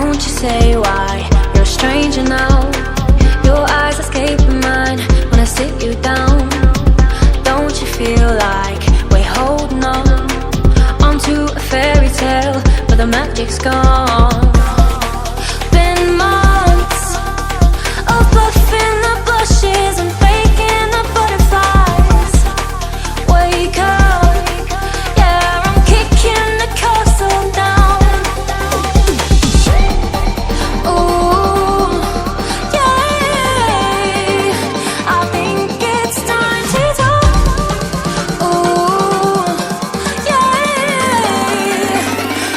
Won't you say why you're a stranger now? Your eyes escape mine when I sit you down. Don't you feel like we're holding on onto a fairy tale, but the magic's gone? Been months of bluffing the blushes and faking the butterflies. Wake up, yeah, I'm kicking the castle down. Ooh, yeah, I think it's time to talk. Ooh, yeah,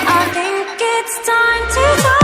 I think it's time to talk.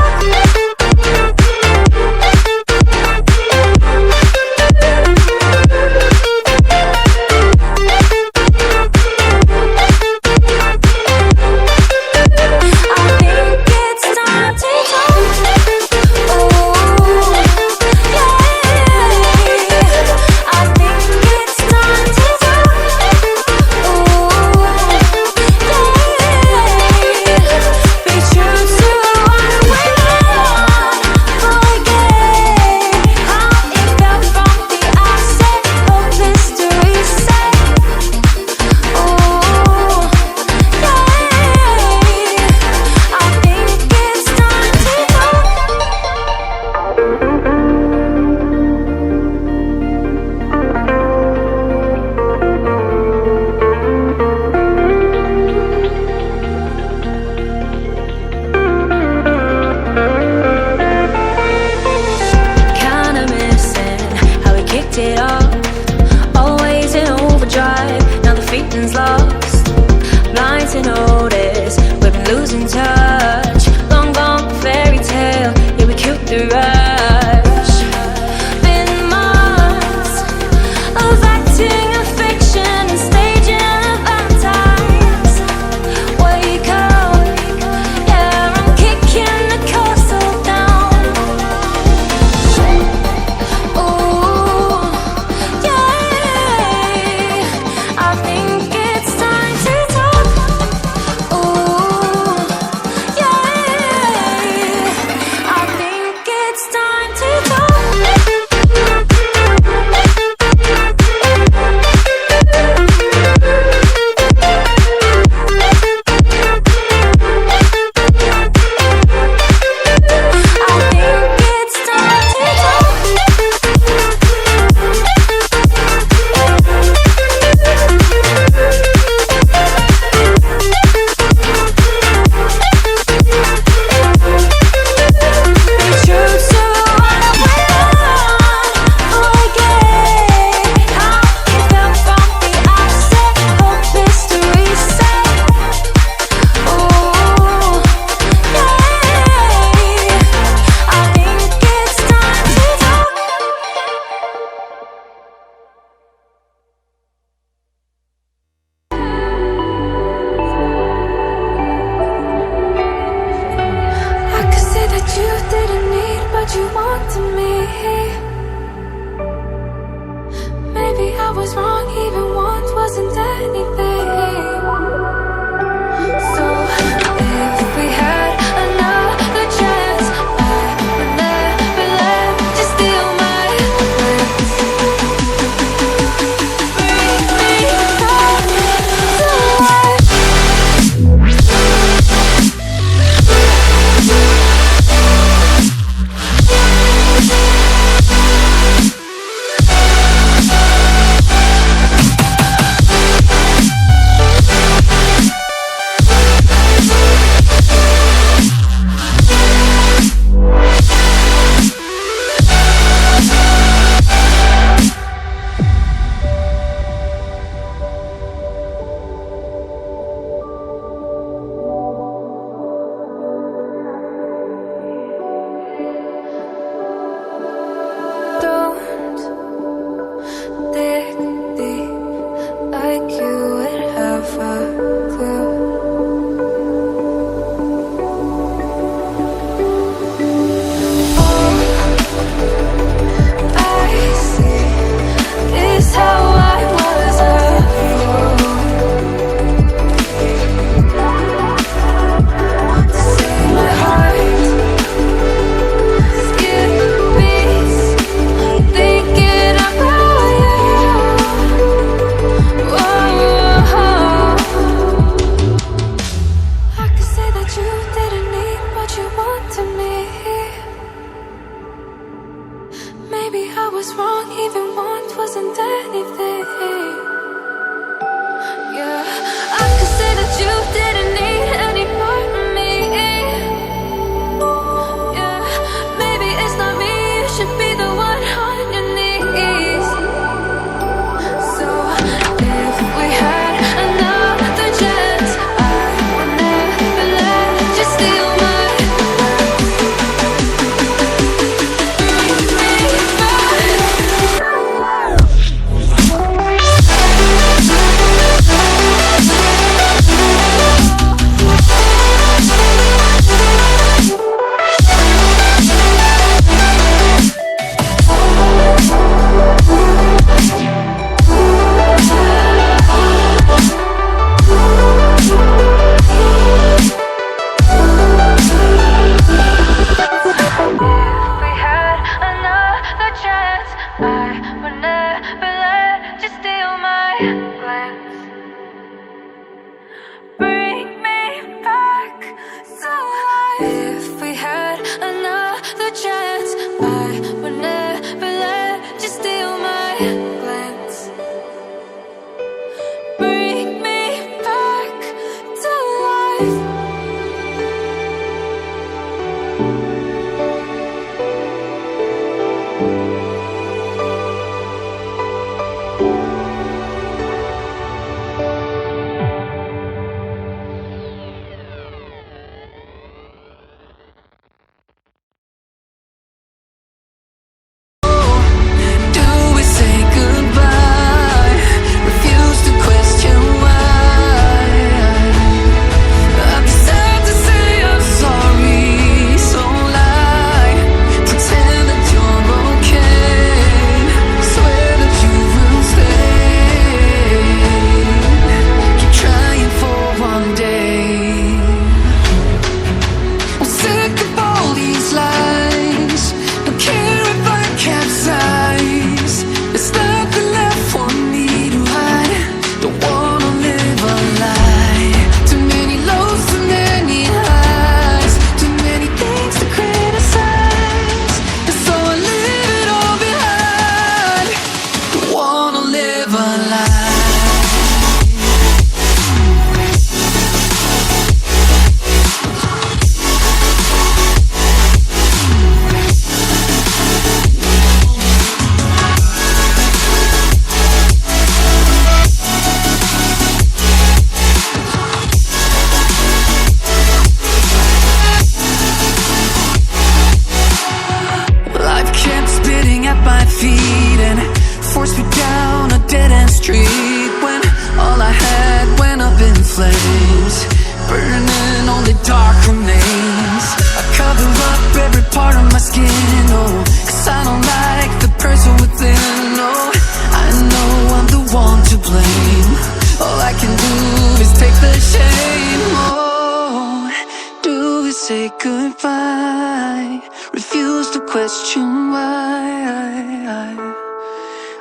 It off, always in overdrive. Now the feeling's lost, blind to notice we've been losing touch. Long gone fairy tale, yeah, we killed the rush. Been months of acting a fiction and staging a Valentine's. Wake up, yeah, I'm kicking the castle down. Ooh, I think it's time to talk. Ooh, yeah, I think it's time to talk. I think it's time to talk. You didn't need what you wanted me. Maybe I was wrong, even once wasn't anything. So if we had another chance, I would never let you steal my breath. Bring me back to life. was wrong, even once wasn't anything. Yeah, I could say that you didn't need any part of me. Yeah, maybe it's not me, you should be the one on your knees. So if we had another chance, I would never let you steal my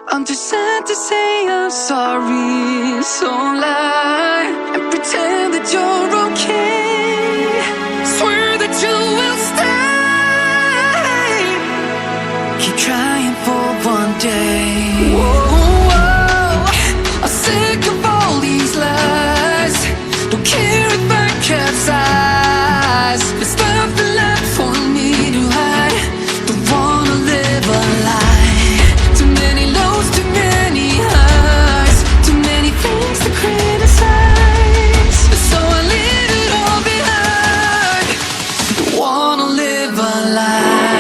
I'm too sad to say I'm sorry, so lie and pretend that you're okay. Swear that you will stay. Keep trying for one day. Whoa, whoa. I'm sick of all these lies. Don't care if I capsize. There's nothing left for me to hide. Don't wanna live a lie. Too many lows, too many highs. Too many things to criticize. So I leave it all behind. Don't wanna live a lie.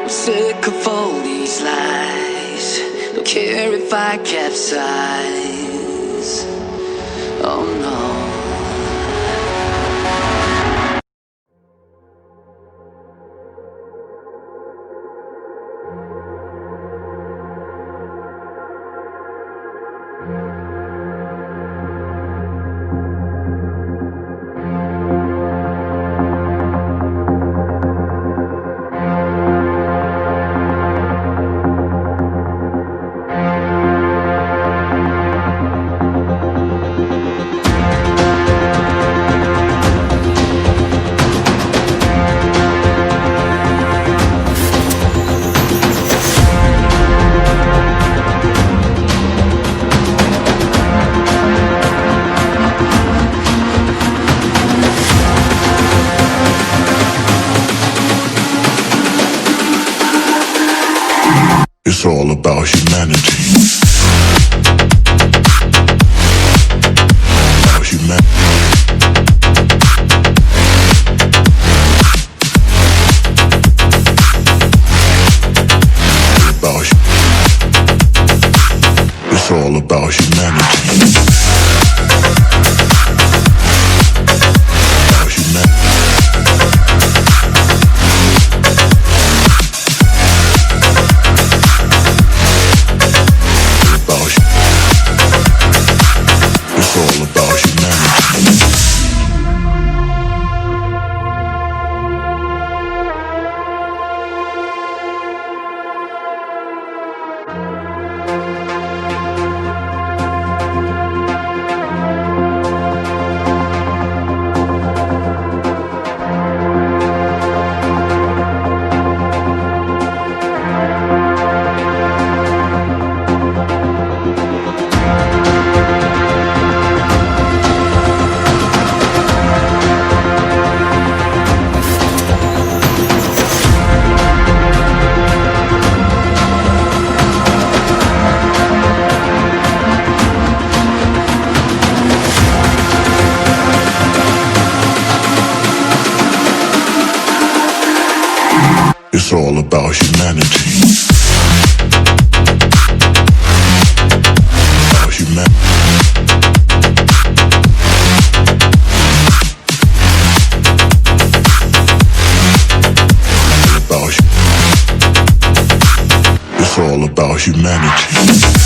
Sick of all these lies. Don't care if I capsize. Oh no. It's all about humanity. About humanity. It's all about humanity. About humanity. It's all about humanity. It's all about humanity. About humanity. It's all about humanity.